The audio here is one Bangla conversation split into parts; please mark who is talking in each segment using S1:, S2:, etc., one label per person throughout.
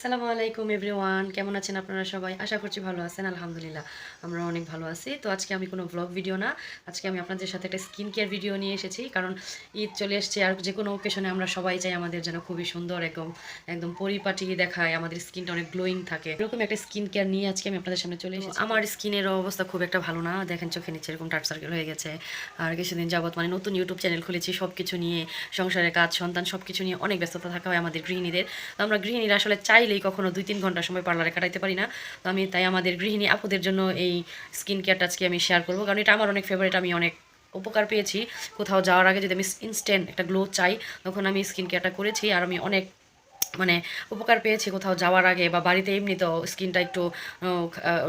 S1: আসসালামু আলাইকুম এভরিওয়ান, কেমন আছেন আপনারা সবাই? আশা করছি ভালো আছেন। আলহামদুলিল্লাহ আমরা অনেক ভালো আছি। তো আজকে আমি কোনো ব্লগ ভিডিও না, আজকে আমি আপনাদের সাথে একটা স্কিন কেয়ার ভিডিও নিয়ে এসেছি। কারণ ঈদ চলে এসছে আর যে কোনো ওকেশনে আমরা সবাই চাই আমাদের যেন খুবই সুন্দর একদম একদম পরিপাটি দেখায়, আমাদের স্কিনটা অনেক গ্লোয়িং থাকে। এরকম একটা স্কিন কেয়ার নিয়ে আজকে আমি আপনাদের সামনে চলে এসেছি। আমার স্কিনের অবস্থা খুব একটা ভালো না, দেখেন চোখে নিচে এরকম ডার্ক সার্কেল হয়ে গেছে। আর কিছুদিন যাবত মানে নতুন ইউটিউব চ্যানেল খুলেছি, সব কিছু নিয়ে, সংসারের কাজ সন্তান সব কিছু নিয়ে অনেক ব্যস্ততা থাকা হয় আমাদের গৃহিণীদের। তো আমরা গৃহিণীরা আসলে চাইলেই কখনো 2-3 ঘন্টা সময় পার্লারে কাটাইতে পারি না। তো আমি তাই আমাদের গৃহিণী আপুদের জন্য এই স্কিন কেয়ারটা আজকে আমি শেয়ার করবো, কারণ এটা আমার অনেক ফেভারিট। আমি অনেক উপকার পেয়েছি। কোথাও যাওয়ার আগে যদি আমি ইনস্ট্যান্ট একটা গ্লো চাই, তখন আমি স্কিন কেয়ারটা করেছি আর আমি অনেক মানে উপকার পেয়েছি। কোথাও যাওয়ার আগে বা বাড়িতে এমনিতেও স্কিনটা একটু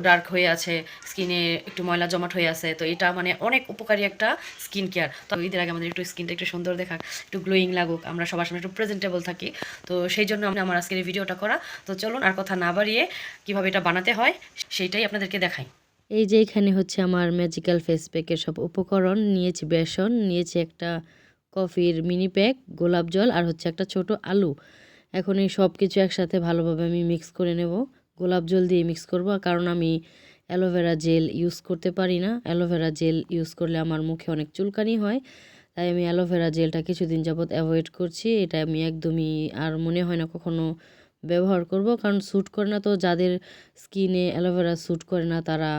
S1: ডার্ক হয়ে আছে, স্কিনে একটু ময়লা জমাট হয়ে আছে, তো এটা মানে অনেক উপকারী একটা স্কিন কেয়ার। তো ঈদের আগে আমাদের একটু স্কিনটা একটু সুন্দর দেখাক, একটু গ্লোয়িং লাগুক, আমরা সবার সামনে একটু প্রেজেন্টেবল থাকি। তো সেই জন্য আমি আমার আজকের এই ভিডিওটা করা। তো চলুন আর কথা না বাড়িয়ে কীভাবে এটা বানাতে হয় সেইটাই আপনাদেরকে দেখাই।
S2: এই যে এখানে হচ্ছে আমার ম্যাজিক্যাল ফেস প্যাকের সব উপকরণ নিয়েছি। বেসন নিয়েছি, একটা কফির মিনি প্যাক, গোলাপ জল আর হচ্ছে একটা ছোট আলু। এখন এই সব কিছু একসাথে ভালোভাবে আমি মিক্স করে নেব। গোলাপ জল দিয়ে মিক্স করব, কারণ আমি অ্যালোভেরা জেল ইউজ করতে পারি না। অ্যালোভেরা জেল ইউজ করলে আমার মুখে অনেক চুলকানি হয়, তাই আমি অ্যালোভেরা জেলটা কিছুদিন যাবৎ অ্যাভয়েড করছি। এটা আমি একদমই আর মনে হয় না কখনো ব্যবহার করব, কারণ স্যুট করে না। তো যাদের স্কিনে অ্যালোভেরা স্যুট করে না তারা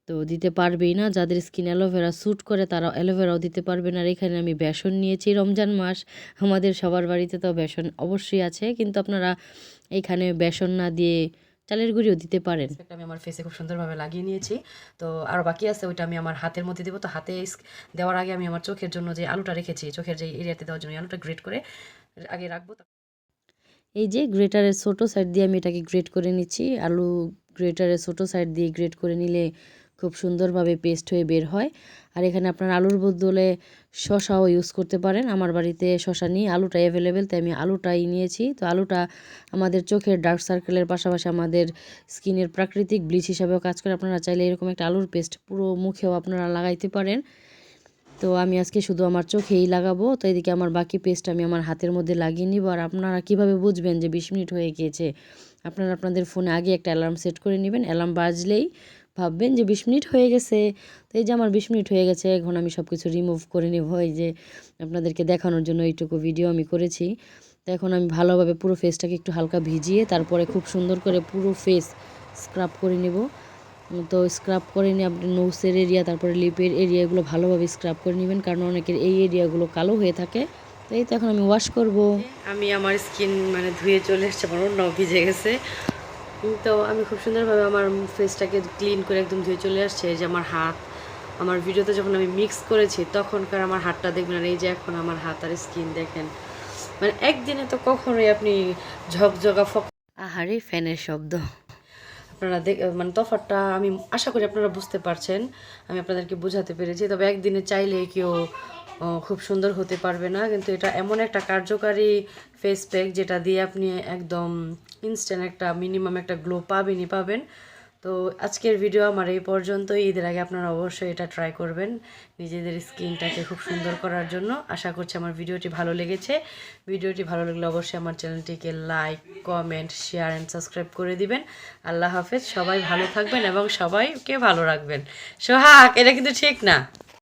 S2: তো দিতে পারবেই না, যাদের স্কিন অ্যালোভেরা স্যুট করে তারা অ্যালোভেরাও দিতে পারবে না। আর এখানে আমি বেসন নিয়েছি। রমজান মাস, আমাদের সবার বাড়িতে তো বেসন অবশ্যই আছে, কিন্তু আপনারা এইখানে বেসন না দিয়ে চালের গুঁড়িও দিতে পারেন।
S1: আমি আমার ফেসে খুব সুন্দরভাবে লাগিয়ে নিয়েছি। তো আরও বাকি আছে, ওইটা আমি আমার হাতের মধ্যে দেবো। তো হাতে দেওয়ার আগে আমি আমার চোখের জন্য যে আলুটা রেখেছি, চোখের যে এরিয়াতে দেওয়ার জন্য আলুটা গ্রেট করে আগে রাখবো।
S2: এই যে গ্রেটারের ছোটো সাইড দিয়ে আমি এটাকে গ্রেট করে নিচ্ছি। আলু গ্রেটারের ছোটো সাইড দিয়ে গ্রেট করে নিলে খুব সুন্দরভাবে পেস্ট হয়ে বের হয়। আর এখানে আপনার আলুর বদলে শসাও ইউজ করতে পারেন। আমার বাড়িতে শসা নিয়ে আলুটা অ্যাভেলেবেল, তাই আমি আলুটাই নিয়েছি। তো আলুটা আমাদের চোখের ডার্ক সার্কেলের পাশাপাশি আমাদের স্কিনের প্রাকৃতিক ব্লিচ হিসাবেও কাজ করে। আপনারা চাইলে এরকম একটা আলুর পেস্ট পুরো মুখেও আপনারা লাগাইতে পারেন। তো আমি আজকে শুধু আমার চোখেই লাগাবো। তো এদিকে আমার বাকি পেস্ট আমি আমার হাতের মধ্যে লাগিয়ে নিব। আর আপনারা কিভাবে বুঝবেন যে 20 মিনিট হয়ে গিয়েছে? আপনারা আপনাদের ফোনে আগে একটা অ্যালার্ম সেট করে নেবেন। অ্যালার্ম বাজলেই ভাববেন যে 20 মিনিট হয়ে গেছে। তো এই যে আমার 20 মিনিট হয়ে গেছে, এখন আমি সব কিছু রিমুভ করে নেব। এই যে আপনাদেরকে দেখানোর জন্য এইটুকু ভিডিও আমি করেছি। তো এখন আমি ভালোভাবে পুরো ফেসটাকে একটু হালকা ভিজিয়ে তারপরে খুব সুন্দর করে পুরো ফেস স্ক্রাব করে নেব। তো স্ক্রাব করে নিয়ে আপনি নোসের এরিয়া, তারপরে লিপের এরিয়া, এগুলো ভালোভাবে স্ক্রাব করে নেবেন, কারণ অনেকের এই এরিয়াগুলো কালো হয়ে থাকে। তো এই তো এখন আমি ওয়াশ করব।
S1: আমি আমার স্কিন মানে ধুয়ে চলে এসছে, আমার অন্যও ভিজে গেছে। তো আমি খুব সুন্দরভাবে আমার ফেসটাকে ক্লিন করে একদম ধুয়ে চলে আসছে। এই যে আমার হাত, আমার ভিডিওতে যখন আমি মিক্স করেছি তখনকার আমার হাতটা দেখবেন, আর এই যে এখন আমার হাত আর স্কিন দেখেন, মানে একদিনে তো কখনোই আপনি ঝকঝকা
S2: আহারে ফ্যানের শব্দ।
S1: আপনারা মানে তফাৎটা আমি আশা করি আপনারা বুঝতে পারছেন, আমি আপনাদেরকে বোঝাতে পেরেছি। তবে একদিনে চাইলে কেউ খুব সুন্দর হতে পারবে না, কিন্তু এটা এমন একটা কার্যকারী ফেস প্যাক যেটা দিয়ে আপনি একদম ইনস্ট্যান্ট একটা মিনিমাম একটা গ্লো পাবেনই পাবেন। তো আজকের ভিডিও আমার এই পর্যন্তই। ঈদের আগে আপনারা অবশ্যই এটা ট্রাই করবেন নিজেদের স্কিনটাকে খুব সুন্দর করার জন্য। আশা করছি আমার ভিডিওটি ভালো লেগেছে। ভিডিওটি ভালো লাগলে অবশ্যই আমার চ্যানেলটিকে like, comment, share and subscribe করে দিবেন। আল্লাহ হাফেজ। সবাই ভালো থাকবেন এবং সবাইকে ভালো রাখবেন। সোহাগ, এটা কিন্তু ঠিক না।